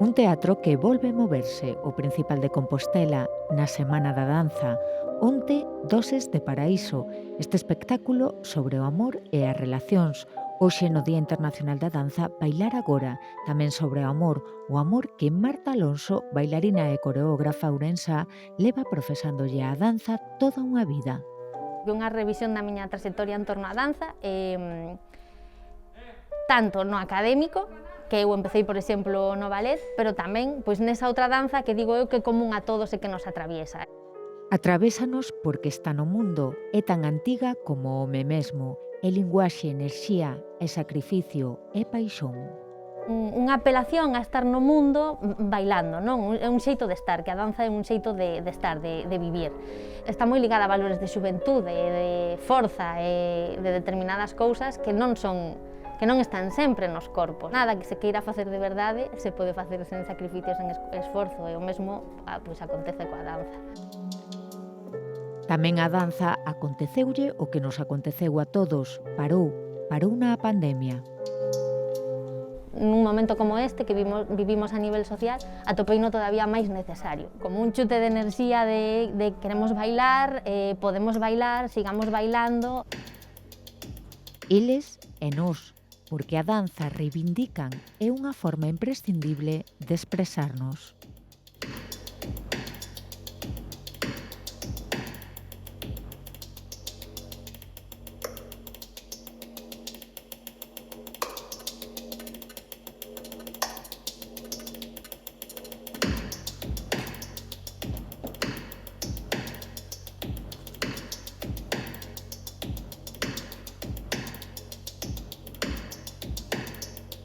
Un teatro que volve moverse, o Principal de Compostela, na Semana da Danza, onte Doses de Paraíso, este espectáculo sobre o amor e as relacións. Hoxe, no Día Internacional da Danza, Bailar Agora, tamén sobre o amor que Marta Alonso, bailarina e coreógrafa ourensá, leva profesándolle a danza toda unha vida. Unha revisión da miña trayectoria en torno á danza, tanto no académico, que eu empecé, por exemplo, no ballet, pero tamén pois nesa outra danza que digo eu que é común a todos e que nos atraviesa. Atravésanos porque está no mundo, é tan antiga como o home mesmo, é linguaxe, enerxía, é sacrificio, é paixón. Unha apelación a estar no mundo bailando, non? É un xeito de estar, que a danza é un xeito de estar, de vivir. Está moi ligada a valores de xuventude, de forza e de determinadas cousas que non están sempre nos corpos. Nada que se queira facer de verdade se pode facer sen sacrificios, sen esforzo, e o mesmo pois acontece coa danza. Tamén a danza aconteceulle o que nos aconteceu a todos, parou na pandemia. Nun momento como este que vivimos a nivel social, atopeino todavía máis necesario. Como un chute de enerxía de queremos bailar, podemos bailar, sigamos bailando. Eles e nós, porque a danza reivindican é unha forma imprescindible de expresarnos.